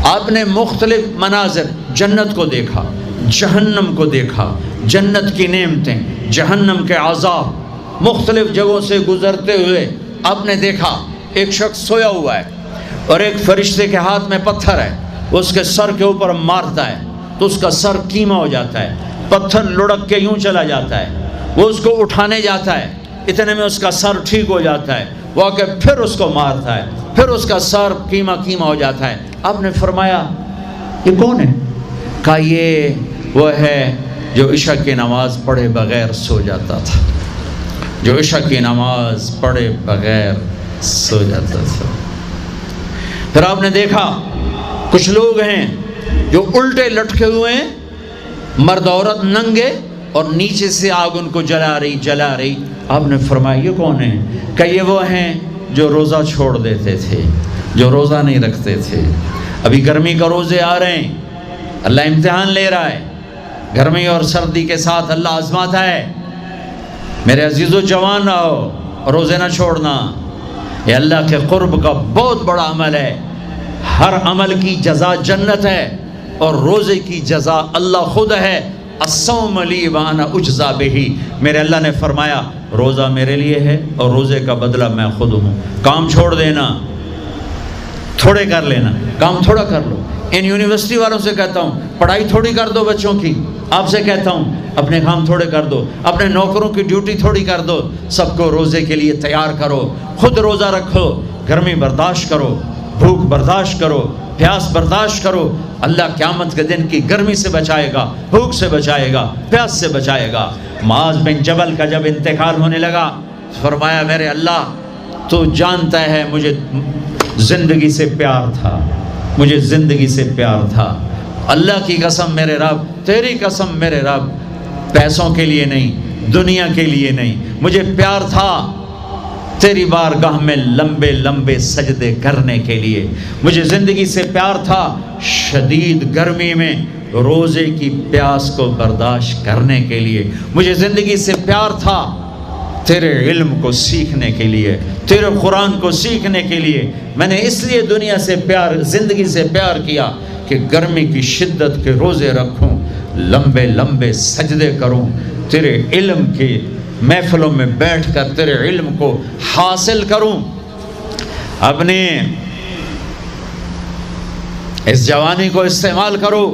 آپ نے مختلف مناظر، جنت کو دیکھا، جہنم کو دیکھا، جنت کی نعمتیں، جہنم کے عذاب، مختلف جگہوں سے گزرتے ہوئے آپ نے دیکھا ایک شخص سویا ہوا ہے اور ایک فرشتے کے ہاتھ میں پتھر ہے، وہ اس کے سر کے اوپر مارتا ہے تو اس کا سر کیما ہو جاتا ہے، پتھر لڑک کے یوں چلا جاتا ہے، وہ اس کو اٹھانے جاتا ہے، اتنے میں اس کا سر ٹھیک ہو جاتا ہے، وہ آ کے پھر اس کو مارتا ہے، پھر اس کا سر کیما ہو جاتا ہے۔ آپ نے فرمایا یہ کون ہے؟ کہا یہ وہ ہے جو عشاء کی نماز پڑھے بغیر سو جاتا تھا، جو عشاء کی نماز پڑھے بغیر سو جاتا تھا۔ پھر آپ نے دیکھا کچھ لوگ ہیں جو الٹے لٹکے ہوئے ہیں، مرد عورت ننگے، اور نیچے سے آگ ان کو جلا رہی۔ آپ نے فرمایا یہ کون ہے؟ کہ یہ وہ ہیں جو روزہ چھوڑ دیتے تھے، جو روزہ نہیں رکھتے تھے۔ ابھی گرمی کا روزے آ رہے ہیں، اللہ امتحان لے رہا ہے، گرمی اور سردی کے ساتھ اللہ آزماتا ہے۔ میرے عزیزو جوان رہو، روزے نہ چھوڑنا، یہ اللہ کے قرب کا بہت بڑا عمل ہے۔ ہر عمل کی جزا جنت ہے اور روزے کی جزا اللہ خود ہے۔ الصوم لی وانا اجزا بہ، میرے اللہ نے فرمایا روزہ میرے لیے ہے اور روزے کا بدلہ میں خود ہوں۔ کام چھوڑ دینا، تھوڑے کر لینا، کام تھوڑا کر لو۔ ان یونیورسٹی والوں سے کہتا ہوں پڑھائی تھوڑی کر دو بچوں کی، آپ سے کہتا ہوں اپنے کام تھوڑے کر دو، اپنے نوکروں کی ڈیوٹی تھوڑی کر دو، سب کو روزے کے لیے تیار کرو، خود روزہ رکھو، گرمی برداشت کرو، بھوک برداشت کرو، پیاس برداشت کرو۔ اللہ قیامت کے دن کی گرمی سے بچائے گا، بھوک سے بچائے گا، پیاس سے بچائے گا۔ معاذ بن جبل کا جب انتقال ہونے لگا، فرمایا میرے اللہ تو جانتا ہے مجھے زندگی سے پیار تھا، مجھے زندگی سے پیار تھا، اللہ کی قسم میرے رب، تیری قسم میرے رب، پیسوں کے لیے نہیں، دنیا کے لیے نہیں، مجھے پیار تھا تیری بارگاہ میں لمبے لمبے سجدے کرنے کے لیے، مجھے زندگی سے پیار تھا شدید گرمی میں روزے کی پیاس کو برداشت کرنے کے لیے، مجھے زندگی سے پیار تھا تیرے علم کو سیکھنے کے لیے، تیرے قرآن کو سیکھنے کے لیے۔ میں نے اس لیے دنیا سے پیار، زندگی سے پیار کیا کہ گرمی کی شدت کے روزے رکھوں، لمبے لمبے سجدے کروں، تیرے علم کی محفلوں میں بیٹھ کر تیرے علم کو حاصل کروں۔ اپنے اس جوانی کو استعمال کرو،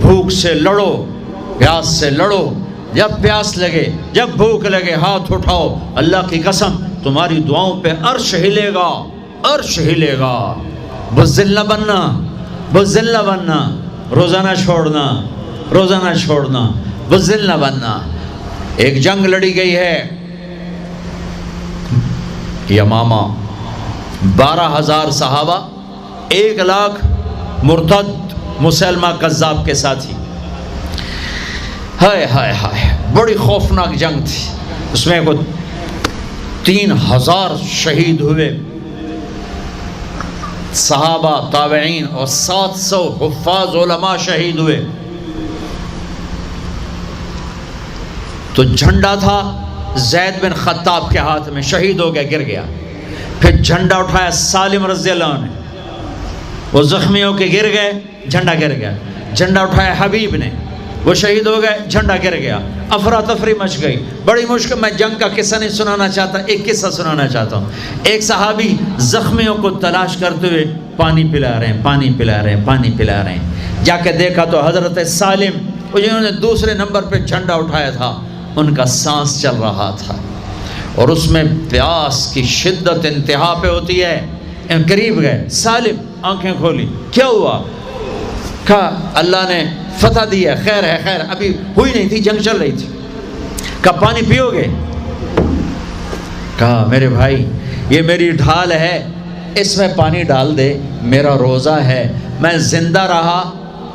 بھوک سے لڑو، پیاس سے لڑو، جب پیاس لگے، جب بھوک لگے ہاتھ اٹھاؤ، اللہ کی قسم تمہاری دعاؤں پہ عرش ہلے گا، عرش ہلے گا۔ بزدل نہ بننا، بزدل نہ بننا، روزہ نہ چھوڑنا، روزہ نہ چھوڑنا، بزدل نہ بننا۔ ایک جنگ لڑی گئی ہے یمامہ، 12,000 صحابہ، 1,00,000 مرتد مسلمہ کذاب کے ساتھی، ہائے ہائے ہائے، بڑی خوفناک جنگ تھی۔ اس میں کو 3,000 شہید ہوئے، صحابہ، تابعین اور 700 حفاظ علماء شہید ہوئے۔ تو جھنڈا تھا زید بن خطاب کے ہاتھ میں، شہید ہو گیا، گر گیا۔ پھر جھنڈا اٹھایا سالم رضی اللہ عنہ نے، وہ زخمی ہو کے گر گئے، جھنڈا گر گیا۔ جھنڈا اٹھایا حبیب نے، وہ شہید ہو گئے، جھنڈا گر گیا۔ افراتفری مچ گئی، بڑی مشکل۔ میں جنگ کا قصہ نہیں سنانا چاہتا، ایک قصہ سنانا چاہتا ہوں۔ ایک صحابی زخمیوں کو تلاش کرتے ہوئے پانی پلا رہے ہیں، پانی پلا رہے ہیں، پانی پلا رہے ہیں۔ جا کے دیکھا تو حضرت سالم، جنہوں نے دوسرے نمبر پہ جھنڈا اٹھایا تھا، ان کا سانس چل رہا تھا اور اس میں پیاس کی شدت انتہا پہ ہوتی ہے۔ قریب گئے، سالم آنکھیں کھولی، کیا ہوا؟ کہا اللہ نے فتح دی ہے، خیر ہے، خیر ابھی ہوئی نہیں تھی، جنگ چل رہی تھی۔ کہا پانی پیو گے؟ کہا میرے بھائی یہ میری ڈھال ہے، اس میں پانی ڈال دے، میرا روزہ ہے، میں زندہ رہا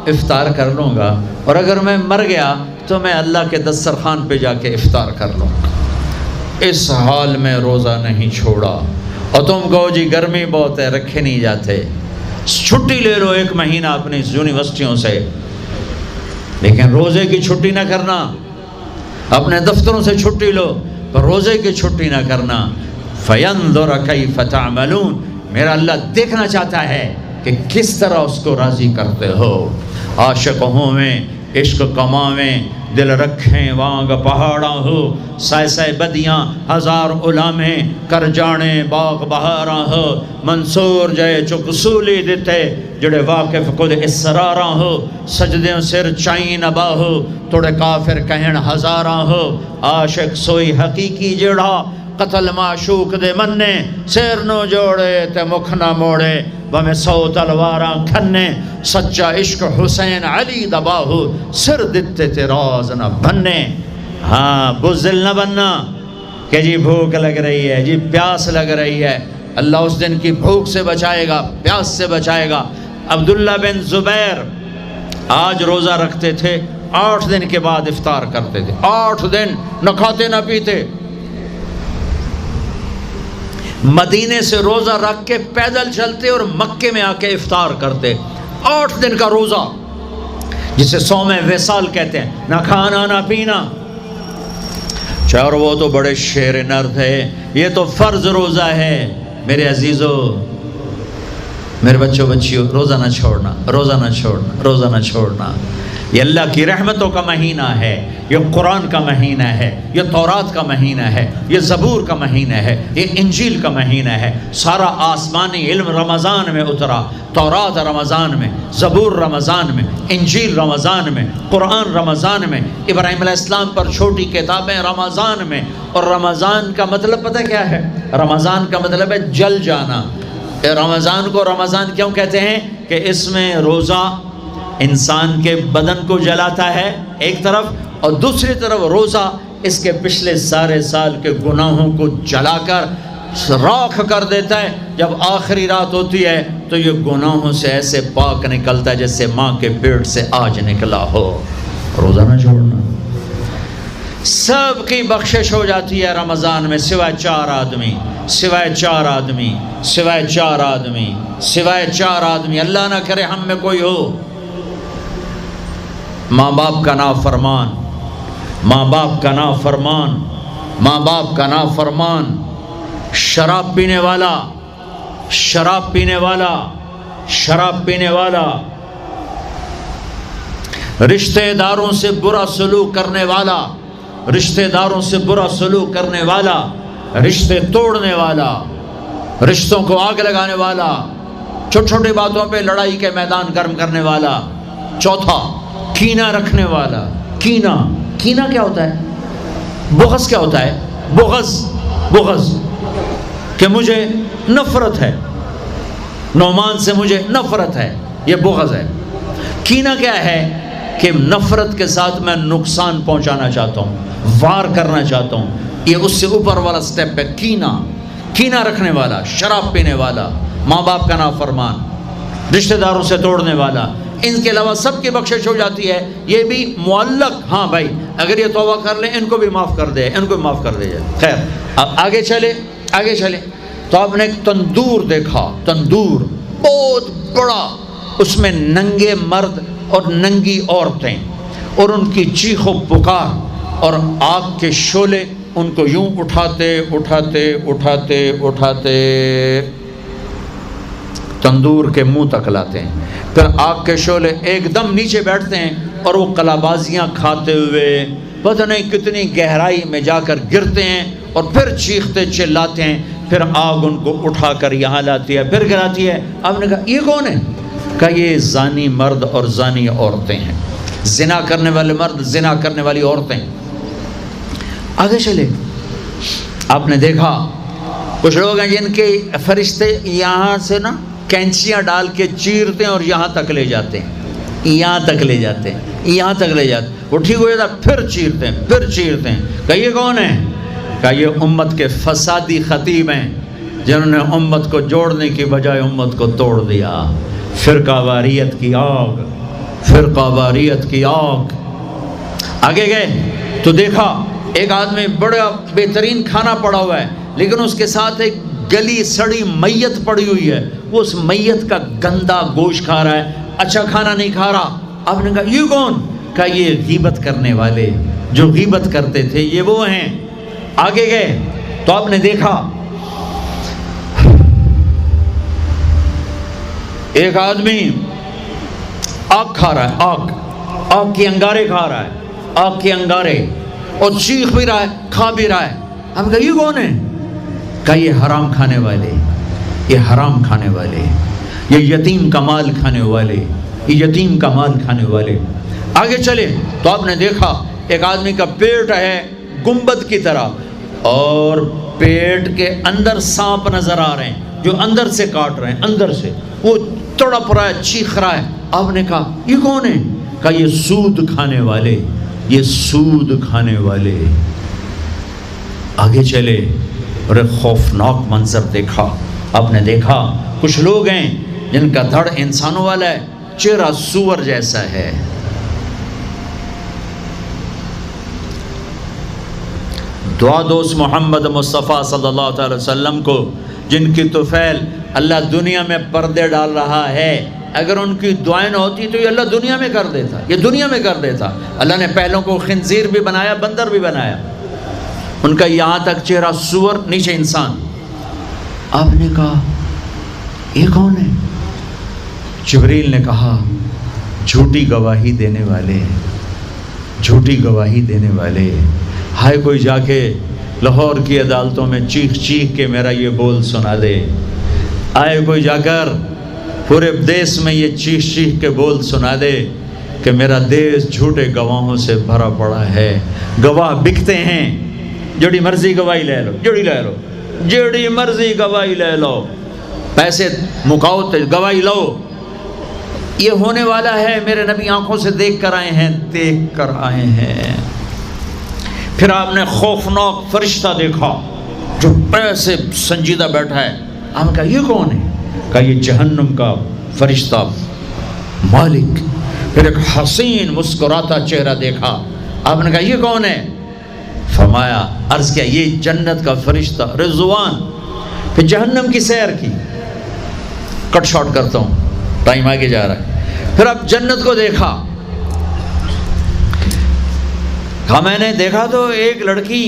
افطار کر لوں گا، اور اگر میں مر گیا تو میں اللہ کے دسترخوان پہ جا کے افطار کر لوں گا۔ اس حال میں روزہ نہیں چھوڑا۔ اور تم کہو جی گرمی بہت ہے، رکھے نہیں جاتے، چھٹی لے لو 1 مہینہ اپنی یونیورسٹیوں سے، لیکن روزے کی چھٹی نہ کرنا۔ اپنے دفتروں سے چھٹی لو پر روزے کی چھٹی نہ کرنا۔ فَيَنْظُرَ كَيْفَ تَعْمَلُونَ، میرا اللہ دیکھنا چاہتا ہے کہ کس طرح اس کو راضی کرتے ہو۔ عاشق ہوویں عشق کماویں دل رکھیں وانگ پہاڑاں ہو، سائے سائے بدیاں ہزار علامیں کر جانے باغ بہاراں ہو، منصور جائے چک سولی دیتے جڑے واقف خود اسراراں ہو، سجدیں سر چائیں نبا ہو توڑے کافر کہن ہزاراں ہو، عاشق سوئی حقیقی جڑا قتل معشوق دے مننے، سیر نو جوڑے تے مکھ نہ موڑے بمیں 100 تلواراں کھنے، سچا عشق حسین علی دباہو سر دتے تے راز نہ بننے۔ ہاں بزدل نہ بننا کہ جی بھوک لگ رہی ہے، جی پیاس لگ رہی ہے، اللہ اس دن کی بھوک سے بچائے گا، پیاس سے بچائے گا۔ عبداللہ بن زبیر آج روزہ رکھتے تھے، 8 دن کے بعد افطار کرتے تھے، 8 دن نہ کھاتے نہ پیتے، مدینے سے روزہ رکھ کے پیدل چلتے اور مکے میں آ کے افطار کرتے، 8 دن کا روزہ جسے صوم وصال کہتے ہیں، نہ کھانا نہ پینا۔ اور وہ تو بڑے شیر نر تھے، یہ تو فرض روزہ ہے۔ میرے عزیزو، میرے بچوں بچیوں، روزہ نہ چھوڑنا، روزہ نہ چھوڑنا، روزہ نہ چھوڑنا۔ یہ اللہ کی رحمتوں کا مہینہ ہے، یہ قرآن کا مہینہ ہے، یہ تورات کا مہینہ ہے، یہ زبور کا مہینہ ہے، یہ انجیل کا مہینہ ہے۔ سارا آسمانی علم رمضان میں اترا، تورات رمضان میں، زبور رمضان میں، انجیل رمضان میں، قرآن رمضان میں، ابراہیم علیہ السلام پر چھوٹی کتابیں رمضان میں۔ اور رمضان کا مطلب پتہ کیا ہے؟ رمضان کا مطلب ہے جل جانا۔ رمضان کو رمضان کیوں کہتے ہیں؟ کہ اس میں روزہ انسان کے بدن کو جلاتا ہے ایک طرف، اور دوسری طرف روزہ اس کے پچھلے سارے سال کے گناہوں کو جلا کر راکھ کر دیتا ہے۔ جب آخری رات ہوتی ہے تو یہ گناہوں سے ایسے پاک نکلتا ہے جیسے ماں کے پیٹ سے آج نکلا ہو۔ روزہ نہ چھوڑنا، سب کی بخشش ہو جاتی ہے رمضان میں، سوائے 4 آدمی، سوائے 4 آدمی، سوائے 4 آدمی، سوائے 4 آدمی۔ اللہ نہ کرے ہم میں کوئی ہو۔ ماں باپ کا نافرمان، ماں باپ کا نافرمان، ماں باپ کا نافرمان، شراب پینے والا، شراب پینے والا، شراب پینے والا، رشتہ داروں سے برا سلوک کرنے والا، رشتہ داروں سے برا سلوک کرنے والا، رشتے توڑنے والا، رشتوں کو آگ لگانے والا، چھوٹی چھوٹی باتوں پہ لڑائی کے میدان گرم کرنے والا۔ چوتھا، کینہ رکھنے والا۔ کینہ، کینہ کیا ہوتا ہے؟ بغض کیا ہوتا ہے؟ بغض، بغض کہ مجھے نفرت ہے، نعمان سے مجھے نفرت ہے، یہ بغض ہے۔ کینہ کیا ہے؟ کہ نفرت کے ساتھ میں نقصان پہنچانا چاہتا ہوں، وار کرنا چاہتا ہوں، یہ اس سے اوپر والا سٹیپ ہے کینہ۔ کینہ رکھنے والا، شراب پینے والا، ماں باپ کا نافرمان، رشتہ داروں سے توڑنے والا، ان کے علاوہ سب کی بخشش ہو جاتی ہے۔ یہ بھی معلق، ہاں بھائی اگر یہ توبہ کر لیں ان کو بھی معاف کر دے، ان کو بھی معاف کر دے جائے۔ خیر، اب آگے چلے، آگے چلے تو آپ نے ایک تندور دیکھا، تندور بہت بڑا، اس میں ننگے مرد اور ننگی عورتیں، اور ان کی چیخ و پکار، اور آگ کے شعلے ان کو یوں اٹھاتے اٹھاتے اٹھاتے اٹھاتے تندور کے منہ تک لاتے ہیں۔ پھر آگ کے شعلے ایک دم نیچے بیٹھتے ہیں اور وہ قلابازیاں کھاتے ہوئے پتہ نہیں کتنی گہرائی میں جا کر گرتے ہیں، اور پھر چیختے چلاتے ہیں۔ پھر آگ ان کو اٹھا کر یہاں لاتی ہے، پھر گراتی ہے۔ آپ نے کہا یہ کون ہے؟ کہا یہ زانی مرد اور زانی عورتیں ہیں، زنا کرنے والے مرد، زنا کرنے والی عورتیں۔ آگے چلے، آپ نے دیکھا کچھ لوگ ہیں جن کے فرشتے یہاں سے نا کینچیاں ڈال کے چیرتے ہیں اور یہاں تک لے جاتے ہیں، یہاں تک لے جاتے ہیں، یہاں تک لے جاتے ہیں، وہ ٹھیک ہو جاتا ہے پھر چیرتے ہیں، پھر چیرتے ہیں۔ کہا یہ کون ہے؟ کہا یہ امت کے فسادی خطیب ہیں جنہوں نے امت کو جوڑنے کی بجائے امت کو توڑ دیا۔ فرقہ واریت کی آگ، فرقہ واریت کی آگ۔ آگے گئے تو دیکھا ایک آدمی بڑا بہترین کھانا پڑا ہوا ہے، لیکن اس کے ساتھ ایک گلی سڑی میت پڑی ہوئی ہے، وہ اس میت کا گندا گوشت کھا رہا ہے، اچھا کھانا نہیں کھا رہا۔ آپ نے کہا یہ کون؟ کہا یہ غیبت کرنے والے، جو غیبت کرتے تھے یہ وہ ہیں۔ آگے گئے تو آپ نے دیکھا ایک آدمی آگ کھا رہا ہے، آگ کے انگارے کھا رہا ہے، آگ کے انگارے، اور چیخ بھی رہا ہے، کھا بھی رہا ہے۔ ہم کہا یہ کون ہے؟ کہا یہ حرام کھانے والے، یہ حرام کھانے والے، یہ یتیم کا مال کھانے والے، یہ یتیم کا مال کھانے والے۔ آگے چلے تو آپ نے دیکھا ایک آدمی کا پیٹ ہے گنبد کی طرح، اور پیٹ کے اندر سانپ نظر آ رہے ہیں جو اندر سے کاٹ رہے ہیں، اندر سے وہ تڑپ رہا ہے، چیخ رہا ہے۔ آپ نے کہا یہ کون ہے؟ کہا یہ سود کھانے والے، یہ سود کھانے والے۔ آگے چلے اور ایک خوفناک منظر دیکھا۔ آپ نے دیکھا کچھ لوگ ہیں جن کا دھڑ انسانوں والا ہے، چہرہ سور جیسا ہے۔ دعا دوست محمد مصطفیٰ صلی اللہ تعالی وسلم کو، جن کی طفیل اللہ دنیا میں پردے ڈال رہا ہے، اگر ان کی دعائیں نہ ہوتی تو یہ اللہ دنیا میں کر دیتا، یہ دنیا میں کر دیتا۔ اللہ نے پہلوں کو خنزیر بھی بنایا، بندر بھی بنایا، ان کا یہاں تک چہرہ سور، نیچے انسان۔ آپ نے کہا یہ کون ہے؟ جبریل نے کہا جھوٹی گواہی دینے والے، جھوٹی گواہی دینے والے۔ ہائے کوئی جا کے لاہور کی عدالتوں میں چیخ چیخ کے میرا یہ بول سنا دے، آئے کوئی جا کر پورے دیس میں یہ چیخ چیخ کے بول سنا دے کہ میرا دیس جھوٹے گواہوں سے بھرا پڑا ہے، گواہ بکتے ہیں، جڑی مرضی گواہی لے لو، جڑی مرضی گواہی لے لو، پیسے مکاؤ تو گواہی لو۔ یہ ہونے والا ہے، میرے نبی آنکھوں سے دیکھ کر آئے ہیں، دیکھ کر آئے ہیں۔ پھر آپ نے خوفناک فرشتہ دیکھا جو ایسے سنجیدہ بیٹھا ہے۔ ہم کہا یہ کون ہے؟ کہا یہ جہنم کا فرشتہ مالک۔ پھر ایک حسین مسکراتا چہرہ دیکھا۔ آپ نے کہا یہ کون ہے؟ فرمایا، عرض کیا یہ جنت کا فرشتہ رضوان۔ پھر جہنم کی سیر کی، کٹ شارٹ کرتا ہوں، ٹائم آگے جا رہا ہے۔ پھر اب جنت کو دیکھا، کہا میں نے دیکھا تو ایک لڑکی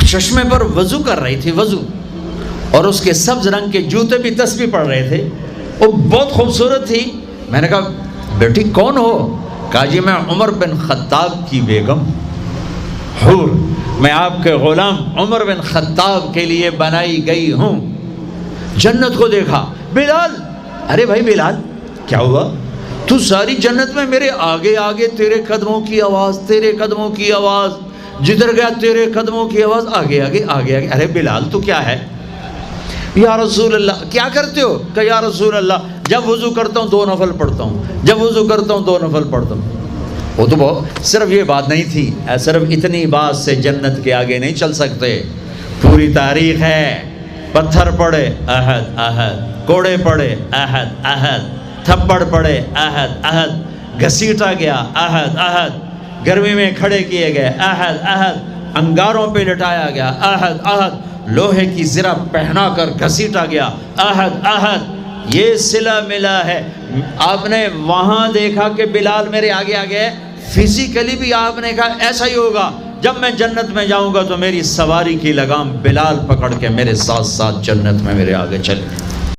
چشمے پر وضو کر رہی تھی، وضو، اور اس کے سبز رنگ کے جوتے بھی تسبیح پڑھ رہے تھے، وہ بہت خوبصورت تھی۔ میں نے کہا بیٹی کون ہو؟ کہا جی میں عمر بن خطاب کی بیگم حور، میں آپ کے غلام عمر بن خطاب کے لیے بنائی گئی ہوں۔ جنت کو دیکھا، بلال، ارے بھائی بلال کیا ہوا؟ تو ساری جنت میں میرے آگے آگے، تیرے قدموں کی آواز، تیرے قدموں کی آواز، جدھر گیا تیرے قدموں کی آواز، آگے آگے آگے آگے۔ ارے بلال تو کیا ہے؟ یا رسول اللہ کیا کرتے ہو؟ کہ یا رسول اللہ جب وضو کرتا ہوں 2 نفل پڑھتا ہوں، جب وضو کرتا ہوں 2 نفل پڑھتا ہوں۔ وہ تو بہت صرف یہ بات نہیں تھی، صرف اتنی بات سے جنت کے آگے نہیں چل سکتے، پوری تاریخ ہے۔ پتھر پڑے احد احد، کوڑے پڑے احد احد، تھپڑ پڑے احد احد، گھسیٹا گیا احد احد، گرمی میں کھڑے کیے گئے احد احد، انگاروں پہ لٹایا گیا احد احد، لوہے کی زرہ پہنا کر گھسیٹا گیا احد احد۔ یہ صلہ ملا ہے۔ آپ نے وہاں دیکھا کہ بلال میرے آگے آگے ہے، فزیکلی بھی آپ نے کہا ایسا ہی ہوگا، جب میں جنت میں جاؤں گا تو میری سواری کی لگام بلال پکڑ کے میرے ساتھ ساتھ جنت میں میرے آگے چلے۔